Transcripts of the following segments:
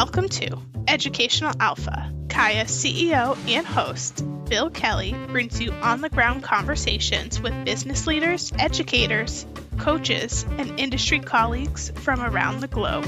Welcome to Educational Alpha. Kaya CEO and host Bill Kelly brings you on-the-ground conversations with business leaders, educators, coaches, and industry colleagues from around the globe.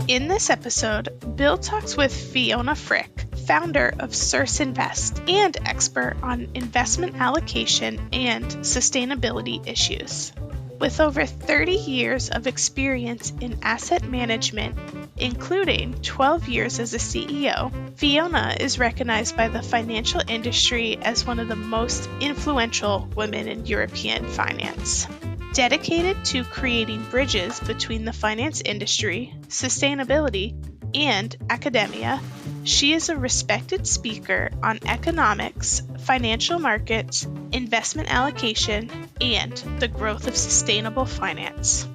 In this episode, Bill talks with Fiona Frick, founder of Circe Invest and expert on investment allocation and sustainability issues. With over 30 years of experience in asset management, including 12 years as a CEO, Fiona is recognized by the financial industry as one of the most influential women in European finance. Dedicated to creating bridges between the finance industry, sustainability, and academia, she is a respected speaker on economics, financial markets, investment allocation, and the growth of sustainable finance.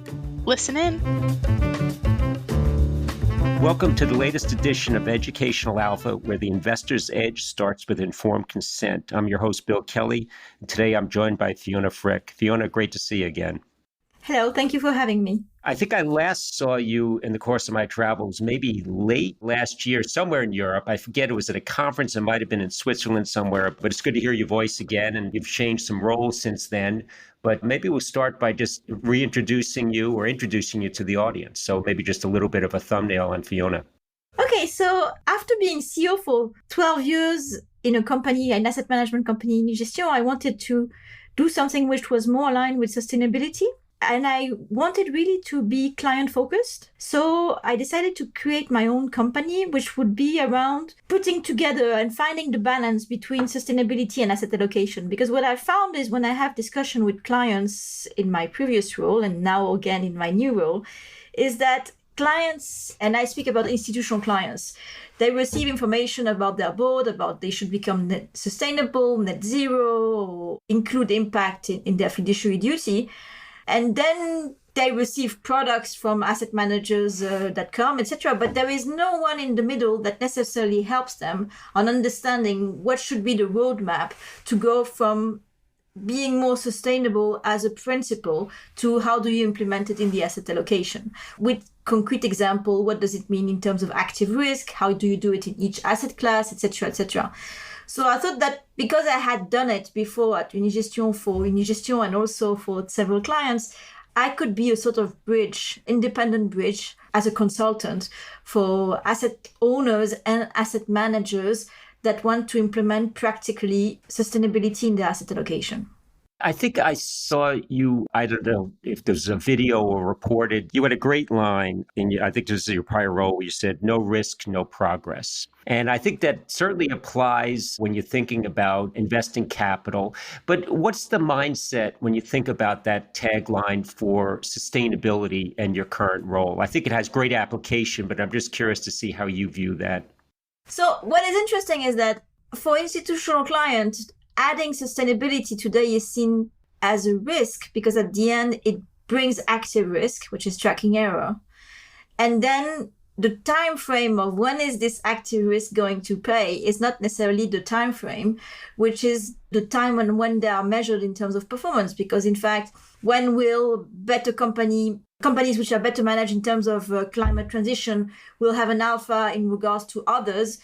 Listen in. Welcome to the latest edition of Educational Alpha, where the investor's edge starts with informed consent. I'm your host, Bill Kelly, and today I'm joined by Fiona Frick. Fiona, great to see you again. Hello, thank you for having me. I think I last saw you in the course of my travels, maybe late last year, somewhere in Europe. I forget, it was at a conference. It might have been in Switzerland somewhere, but it's good to hear your voice again. And you've changed some roles since then. But maybe we'll start by just reintroducing you or introducing you to the audience. So maybe just a little bit of a thumbnail on Fiona. Okay, so after being CEO for 12 years in a company, an asset management company in gestion, I wanted to do something which was more aligned with sustainability. And I wanted really to be client focused. So I decided to create my own company, which would be around putting together and finding the balance between sustainability and asset allocation. Because what I found is when I have discussion with clients in my previous role and now again in my new role, is that clients, and I speak about institutional clients, they receive information about their board, about they should become net sustainable, net zero, or include impact in their fiduciary duty. And then they receive products from asset managers.com, etc. But there is no one in the middle that necessarily helps them on understanding what should be the roadmap to go from being more sustainable as a principle to how do you implement it in the asset allocation. With concrete example, what does it mean in terms of active risk? How do you do it in each asset class, etc., etc. So I thought that because I had done it before at Unigestion and also for several clients, I could be a sort of bridge, independent bridge as a consultant for asset owners and asset managers that want to implement practically sustainability in their asset allocation. I think I saw you, I don't know if there's a video or reported, you had a great line, I think this is your prior role, where you said, no risk, no progress. And I think that certainly applies when you're thinking about investing capital. But what's the mindset when you think about that tagline for sustainability and your current role? I think it has great application, but I'm just curious to see how you view that. So what is interesting is that for institutional clients, adding sustainability today is seen as a risk because at the end, it brings active risk, which is tracking error. And then the time frame of when is this active risk going to pay is not necessarily the time frame, which is the time when they are measured in terms of performance. Because in fact, when will better companies which are better managed in terms of climate transition will have an alpha in regards to others,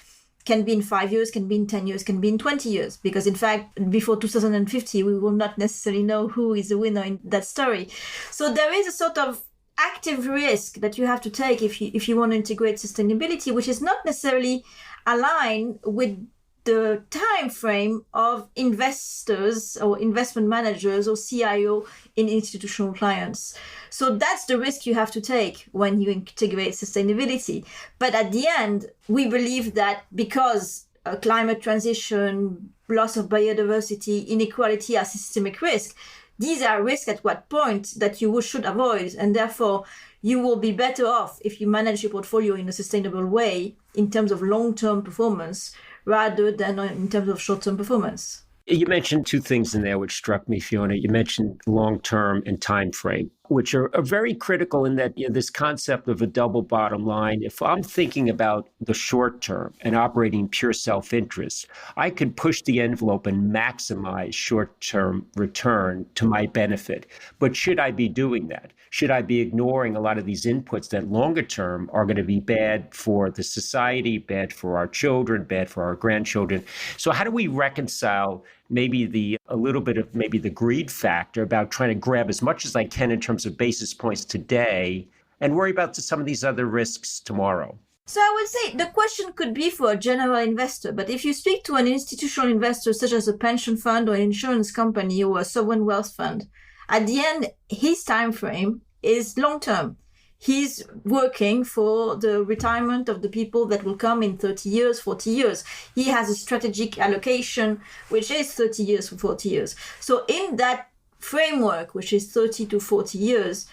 can be in 5 years, can be in 10 years, can be in 20 years. Because in fact, before 2050, we will not necessarily know who is the winner in that story. So there is a sort of active risk that you have to take if you want to integrate sustainability, which is not necessarily aligned with the time frame of investors or investment managers or CIO in institutional clients. So that's the risk you have to take when you integrate sustainability. But at the end, we believe that because climate transition, loss of biodiversity, inequality are systemic risk, these are risks at what point that you should avoid. And therefore, you will be better off if you manage your portfolio in a sustainable way in terms of long-term performance rather than in terms of short-term performance. You mentioned two things in there which struck me, Fiona. You mentioned long-term and time frame. which are very critical in that this concept of a double bottom line. If I'm thinking about the short term and operating pure self-interest, I could push the envelope and maximize short-term return to my benefit. But should I be doing that? Should I be ignoring a lot of these inputs that longer term are going to be bad for the society, bad for our children, bad for our grandchildren? So how do we reconcile maybe a little bit of maybe the greed factor about trying to grab as much as I can in terms of basis points today and worry about some of these other risks tomorrow? So I would say the question could be for a general investor, but if you speak to an institutional investor such as a pension fund or an insurance company or a sovereign wealth fund, at the end, his time frame is long term. He's working for the retirement of the people that will come in 30 years, 40 years. He has a strategic allocation, which is 30 years for 40 years. So in that framework, which is 30 to 40 years,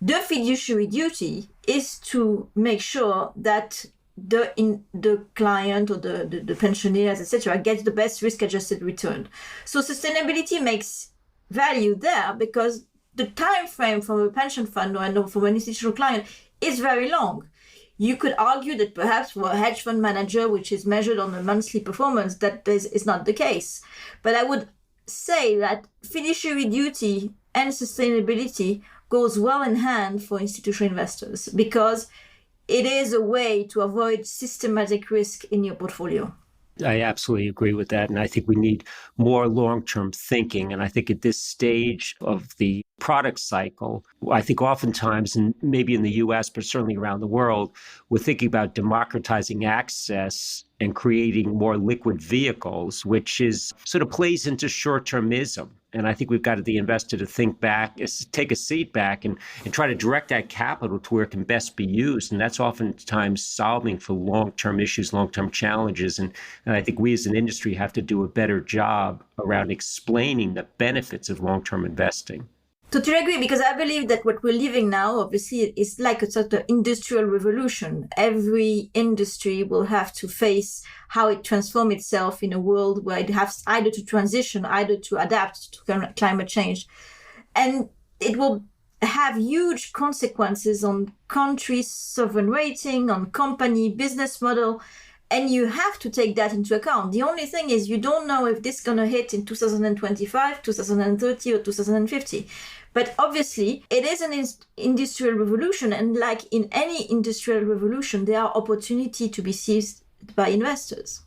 the fiduciary duty is to make sure that the client or the pensioners, etc., gets the best risk-adjusted return. So sustainability makes value there because the time frame from a pension fund or from an institutional client is very long. You could argue that perhaps for a hedge fund manager, which is measured on a monthly performance, that is not the case. But I would say that fiduciary duty and sustainability goes well in hand for institutional investors because it is a way to avoid systematic risk in your portfolio. I absolutely agree with that. And I think we need more long-term thinking. And I think at this stage of the product cycle, I think oftentimes, and maybe in the US, but certainly around the world, we're thinking about democratizing access and creating more liquid vehicles, which is sort of plays into short-termism. And I think we've got the investor to think back, take a seat back and try to direct that capital to where it can best be used. And that's oftentimes solving for long-term issues, long-term challenges. And I think we as an industry have to do a better job around explaining the benefits of long-term investing. Totally agree, because I believe that what we're living now, obviously, is like a sort of industrial revolution. Every industry will have to face how it transforms itself in a world where it has either to transition, either to adapt to climate change. And it will have huge consequences on countries' sovereign rating, on company business model. And you have to take that into account. The only thing is you don't know if this is going to hit in 2025, 2030, or 2050. But obviously, it is an industrial revolution. And like in any industrial revolution, there are opportunities to be seized by investors.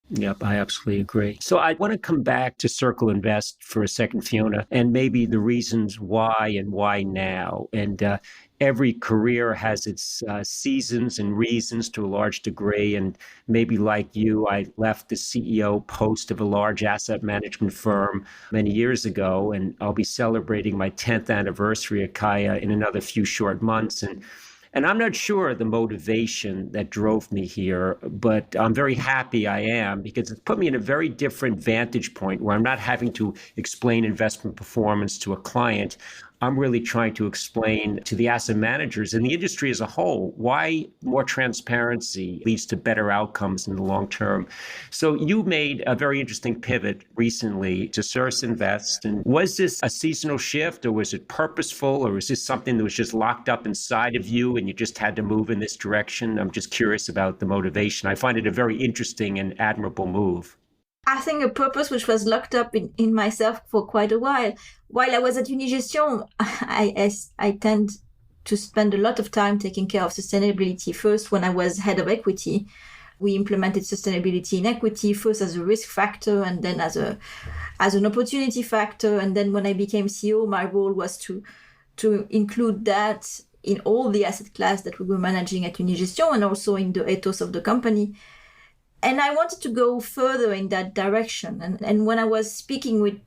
Yep, I absolutely agree. So I want to come back to Circe Invest for a second, Fiona, and maybe the reasons why and why now. And every career has its seasons and reasons to a large degree. And maybe like you, I left the CEO post of a large asset management firm many years ago, and I'll be celebrating my 10th anniversary at Kaya in another few short months. And I'm not sure the motivation that drove me here, but I'm very happy I am because it's put me in a very different vantage point where I'm not having to explain investment performance to a client. I'm really trying to explain to the asset managers and the industry as a whole why more transparency leads to better outcomes in the long term. So you made a very interesting pivot recently to Circe Invest. And was this a seasonal shift, or was it purposeful, or was this something that was just locked up inside of you and you just had to move in this direction? I'm just curious about the motivation. I find it a very interesting and admirable move. I think a purpose which was locked up in myself for quite a while. While I was at Unigestion, I tend to spend a lot of time taking care of sustainability. First, when I was head of equity, we implemented sustainability in equity, first as a risk factor and then as an opportunity factor. And then when I became CEO, my role was to include that in all the asset class that we were managing at Unigestion and also in the ethos of the company. And I wanted to go further in that direction. And when I was speaking with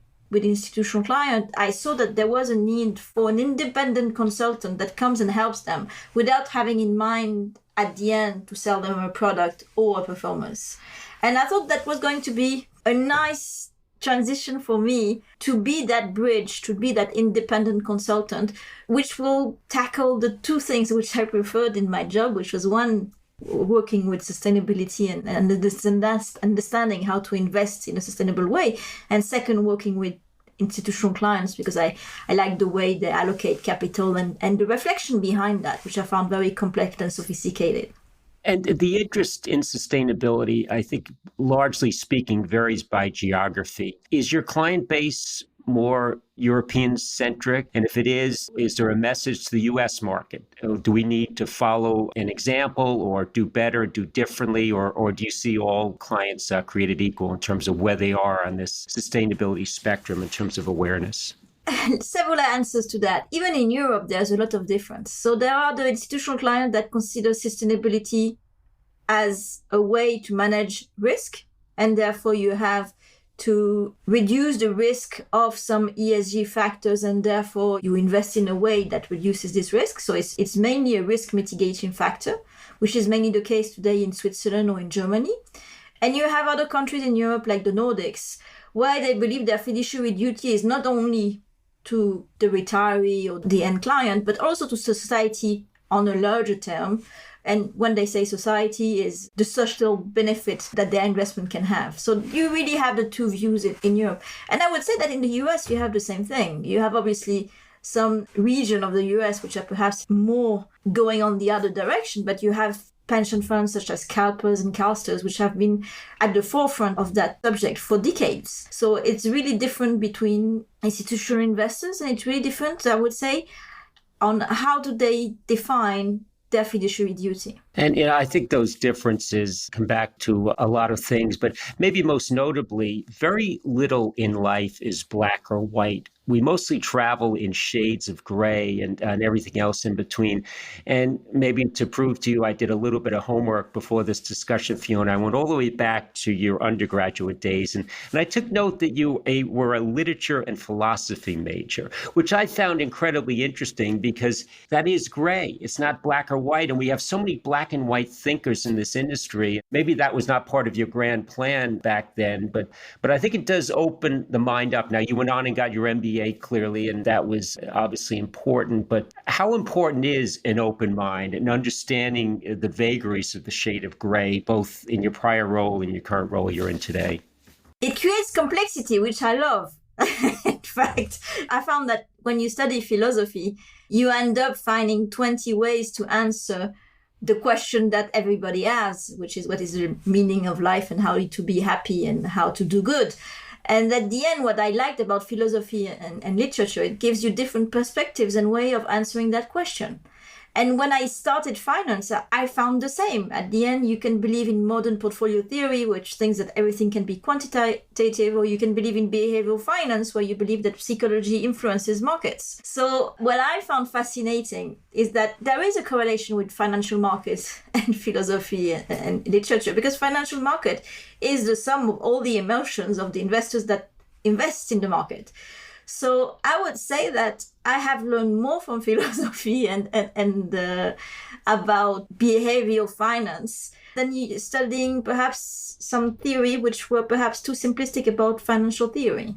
institutional clients, I saw that there was a need for an independent consultant that comes and helps them without having in mind at the end to sell them a product or a performance. And I thought that was going to be a nice transition for me to be that bridge, to be that independent consultant, which will tackle the two things which I preferred in my job, which was one, working with sustainability and understanding how to invest in a sustainable way. And second, working with institutional clients because I like the way they allocate capital and the reflection behind that, which I found very complex and sophisticated. And the interest in sustainability, I think, largely speaking, varies by geography. Is your client base more European-centric? And if it is there a message to the U.S. market? Do we need to follow an example or do better, do differently, or do you see all clients created equal in terms of where they are on this sustainability spectrum in terms of awareness? Several answers to that. Even in Europe, there's a lot of difference. So there are the institutional clients that consider sustainability as a way to manage risk, and therefore you have to reduce the risk of some ESG factors, and therefore you invest in a way that reduces this risk. So it's mainly a risk mitigation factor, which is mainly the case today in Switzerland or in Germany. And you have other countries in Europe like the Nordics, where they believe their fiduciary duty is not only to the retiree or the end client, but also to society on a larger term. And when they say society, is the social benefit that their investment can have. So you really have the two views in Europe. And I would say that in the US, you have the same thing. You have obviously some region of the US which are perhaps more going on the other direction, but you have pension funds such as CalPERS and CalSTRS, which have been at the forefront of that subject for decades. So it's really different between institutional investors, and it's really different, I would say, on how do they define their fiduciary duty. And I think those differences come back to a lot of things, but maybe most notably, very little in life is black or white. We mostly travel in shades of gray and everything else in between. And maybe to prove to you, I did a little bit of homework before this discussion, Fiona. I went all the way back to your undergraduate days. And I took note that you were a literature and philosophy major, which I found incredibly interesting because that is gray. It's not black or white. And we have so many black and white thinkers in this industry. Maybe that was not part of your grand plan back then, but I think it does open the mind up. Now, you went on and got your MBA clearly, and that was obviously important. But how important is an open mind and understanding the vagaries of the shade of gray, both in your prior role and your current role you're in today? It creates complexity, which I love. In fact, I found that when you study philosophy, you end up finding 20 ways to answer the question that everybody asks, which is what is the meaning of life and how to be happy and how to do good. And at the end, what I liked about philosophy and literature, it gives you different perspectives and way of answering that question. And when I started finance, I found the same. At the end, you can believe in modern portfolio theory, which thinks that everything can be quantitative, or you can believe in behavioral finance, where you believe that psychology influences markets. So what I found fascinating is that there is a correlation with financial markets and philosophy and literature, because financial market is the sum of all the emotions of the investors that invest in the market. So I would say that I have learned more from philosophy and about behavioral finance than studying perhaps some theory which were perhaps too simplistic about financial theory.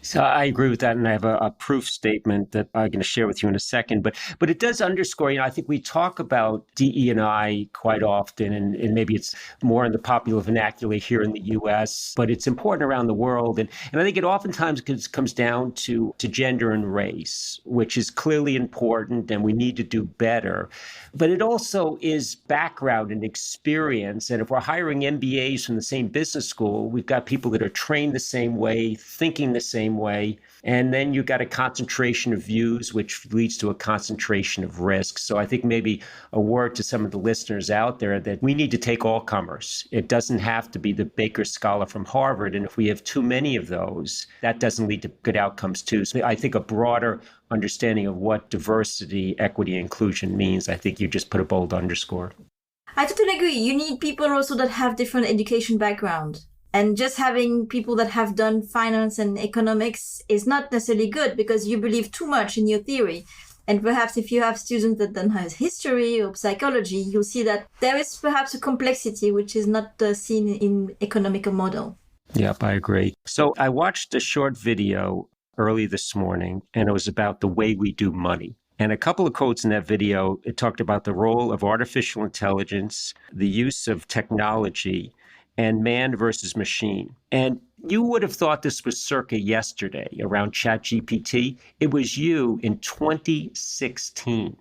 So I agree with that, and I have a proof statement that I'm going to share with you in a second. But it does underscore, I think we talk about DE&I quite often, and maybe it's more in the popular vernacular here in the U.S., but it's important around the world. And I think it oftentimes comes down to gender and race, which is clearly important, and we need to do better. But it also is background and experience. And if we're hiring MBAs from the same business school, we've got people that are trained the same way, thinking the same way. And then you've got a concentration of views, which leads to a concentration of risks. So I think maybe a word to some of the listeners out there that we need to take all comers. It doesn't have to be the Baker Scholar from Harvard. And if we have too many of those, that doesn't lead to good outcomes too. So I think a broader understanding of what diversity, equity, and inclusion means, I think you just put a bold underscore. I totally agree. You need people also that have different education background. And just having people that have done finance and economics is not necessarily good because you believe too much in your theory. And perhaps if you have students that don't have history or psychology, you'll see that there is perhaps a complexity which is not seen in economic model. Yep, I agree. So I watched a short video early this morning, and it was about the way we do money. And a couple of quotes in that video, it talked about the role of artificial intelligence, the use of technology, and man versus machine. And You would have thought this was circa yesterday around ChatGPT. It was you in 2016.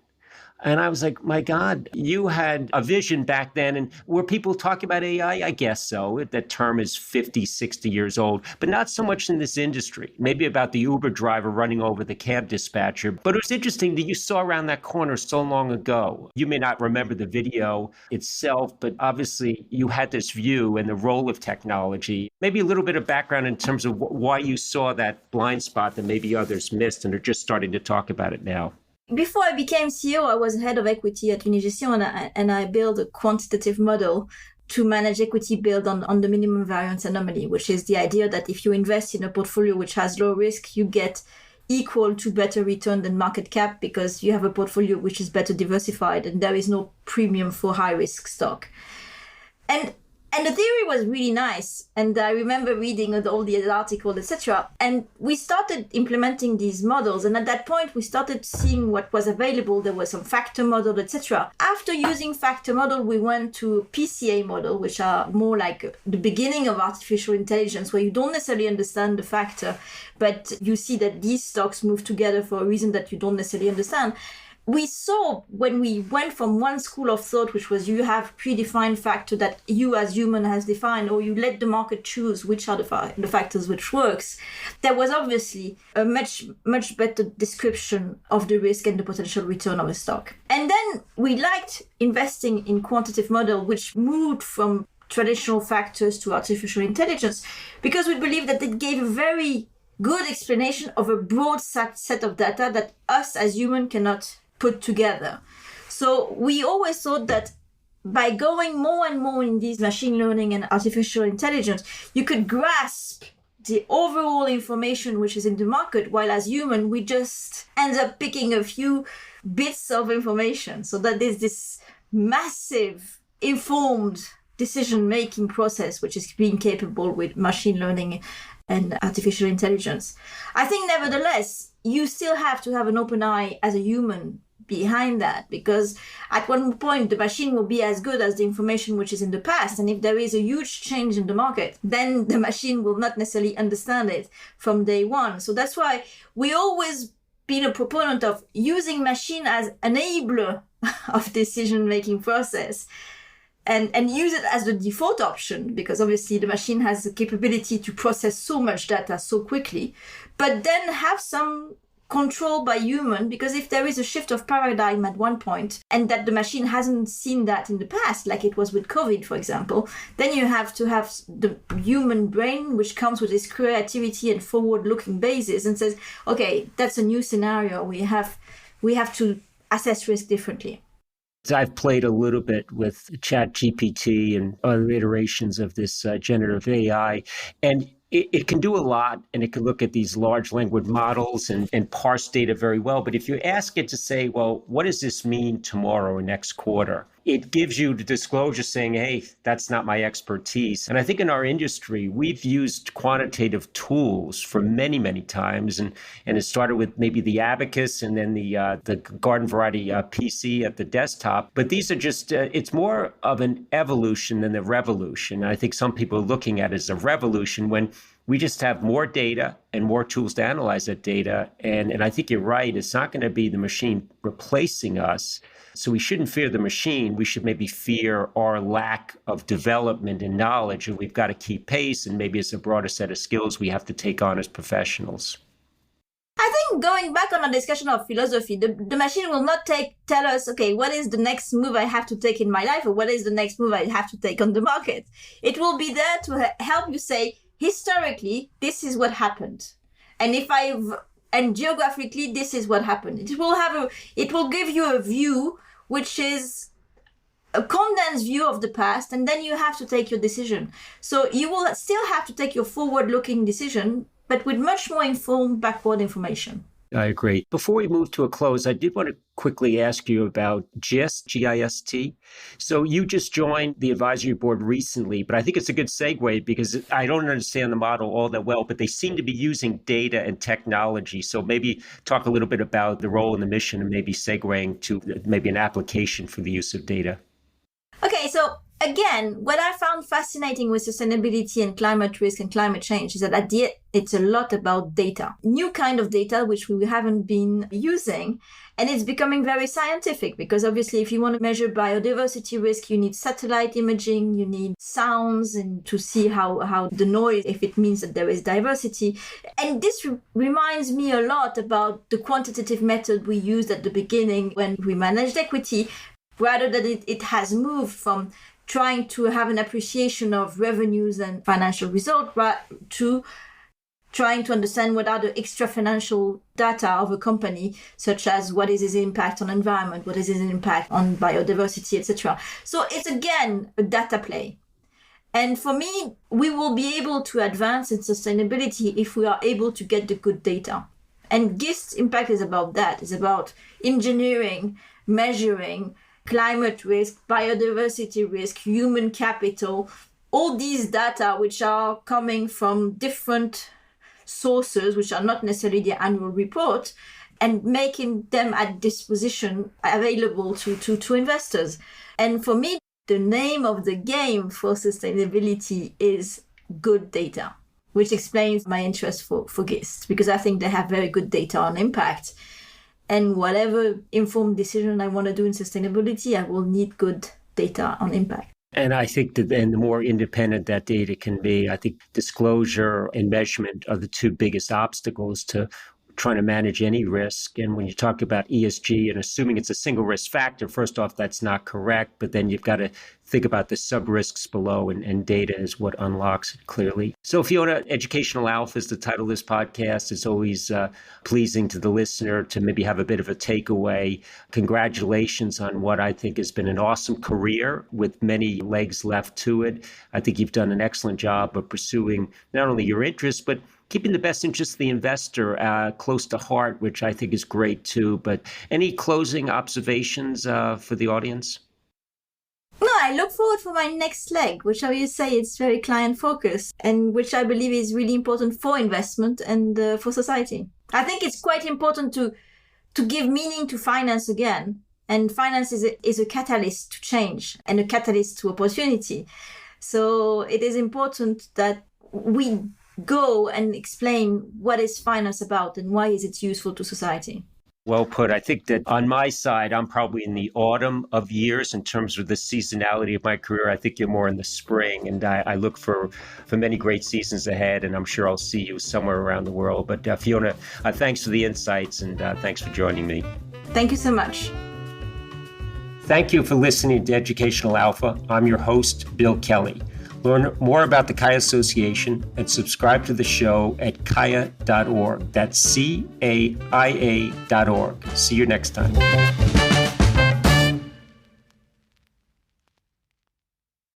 And I was like, my God, you had a vision back then. And were people talking about AI? I guess so. That term is 50, 60 years old, but not so much in this industry. Maybe about the Uber driver running over the cab dispatcher. But it was interesting that you saw around that corner so long ago. You may not remember the video itself, but obviously you had this view and the role of technology. Maybe a little bit of background in terms of why you saw that blind spot that maybe others missed and are just starting to talk about it now. Before I became CEO, I was head of equity at Unigestion, and I built a quantitative model to manage equity built on the minimum variance anomaly, which is the idea that if you invest in a portfolio which has low risk, you get equal to better return than market cap because you have a portfolio which is better diversified and there is no premium for high risk stock. And the theory was really nice. And I remember reading all the articles, etc. And we started implementing these models. And at that point, we started seeing what was available. There was some factor model, etc. After using factor model, we went to PCA model, which are more like the beginning of artificial intelligence, where you don't necessarily understand the factor, but you see that these stocks move together for a reason that you don't necessarily understand. We saw when we went from one school of thought, which was you have predefined factor that you as human has defined, or you let the market choose which are the factors which works. There was obviously a much better description of the risk and the potential return of a stock. And then we liked investing in quantitative model, which moved from traditional factors to artificial intelligence, because we believe that it gave a very good explanation of a broad set of data that us as human cannot put together. So we always thought that by going more and more in these machine learning and artificial intelligence, you could grasp the overall information which is in the market, while as human, we just end up picking a few bits of information. So that there's this massive informed decision-making process, which is being capable with machine learning and artificial intelligence. I think nevertheless, you still have to have an open eye as a human behind that, because at one point the machine will be as good as the information which is in the past, and if there is a huge change in the market, then the machine will not necessarily understand it from day one. So that's why we always been a proponent of using machine as enabler of decision-making process, and use it as the default option, because obviously the machine has the capability to process so much data so quickly, but then have some control by human, because if there is a shift of paradigm at one point and that the machine hasn't seen that in the past, like it was with COVID, for example, then you have to have the human brain, which comes with this creativity and forward-looking basis and says, okay, that's a new scenario. We have to assess risk differently. I've played a little bit with ChatGPT and other iterations of this generative AI, and it can do a lot, and it can look at these large language models and parse data very well. But if you ask it to say, well, what does this mean tomorrow or next quarter? It gives you the disclosure saying, hey, that's not my expertise. And I think in our industry, we've used quantitative tools for many, many times. And it started with maybe the Abacus and then the garden variety PC at the desktop. But these are just, it's more of an evolution than a revolution. And I think some people are looking at it as a revolution when we just have more data and more tools to analyze that data. And I think you're right. It's not going to be the machine replacing us. So we shouldn't fear the machine. We should maybe fear our lack of development and knowledge. And we've got to keep pace. And maybe it's a broader set of skills we have to take on as professionals. I think going back on a discussion of philosophy, the machine will not tell us, okay, what is the next move I have to take in my life, or what is the next move I have to take on the market. It will be there to help you say, historically, this is what happened. And geographically, this is what happened. It will give you a view, which is a condensed view of the past, and then you have to take your decision. So you will still have to take your forward-looking decision, but with much more informed backward information. I agree. Before we move to a close, I did want to quickly ask you about GIST, G-I-S-T. So you just joined the advisory board recently, but I think it's a good segue because I don't understand the model all that well, but they seem to be using data and technology. So maybe talk a little bit about the role and the mission and maybe segueing to maybe an application for the use of data. Okay, so again, what I found fascinating with sustainability and climate risk and climate change is that at the end, it's a lot about data, new kind of data, which we haven't been using. And it's becoming very scientific because obviously if you want to measure biodiversity risk, you need satellite imaging, you need sounds and to see how the noise, if it means that there is diversity. And this reminds me a lot about the quantitative method we used at the beginning when we managed equity, rather than it has moved from trying to have an appreciation of revenues and financial results to trying to understand what are the extra financial data of a company, such as what is its impact on environment, what is its impact on biodiversity, etc. So it's again a data play. And for me, we will be able to advance in sustainability if we are able to get the good data. And GIST impact is about that. It's about engineering, measuring climate risk, biodiversity risk, human capital, all these data which are coming from different sources, which are not necessarily the annual report, and making them at disposition available to investors. And for me, the name of the game for sustainability is good data, which explains my interest for GIST, because I think they have very good data on impact. And whatever informed decision I want to do in sustainability, I will need good data on impact. And I think that then the more independent that data can be, I think disclosure and measurement are the two biggest obstacles to trying to manage any risk. And when you talk about ESG and assuming it's a single risk factor, first off, that's not correct. But then you've got to think about the sub-risks below, and data is what unlocks it clearly. So Fiona, Educational Alpha is the title of this podcast. It's always pleasing to the listener to maybe have a bit of a takeaway. Congratulations on what I think has been an awesome career with many legs left to it. I think you've done an excellent job of pursuing not only your interests, but keeping the best interest of the investor close to heart, which I think is great too. But any closing observations for the audience? No, I look forward for my next leg, which I will say it's very client focused and which I believe is really important for investment and for society. I think it's quite important to give meaning to finance again. And finance is a catalyst to change and a catalyst to opportunity. So it is important that we go and explain what is finance about and why is it useful to society. Well put. I think that on my side, I'm probably in the autumn of years in terms of the seasonality of my career. I think you're more in the spring, and I look for many great seasons ahead, and I'm sure I'll see you somewhere around the world. But Fiona, thanks for the insights, and thanks for joining me. Thank you so much. Thank you for listening to Educational Alpha. I'm your host, Bill Kelly. Learn more about the CAIA Association and subscribe to the show at caia.org. That's CAIA.org. See you next time.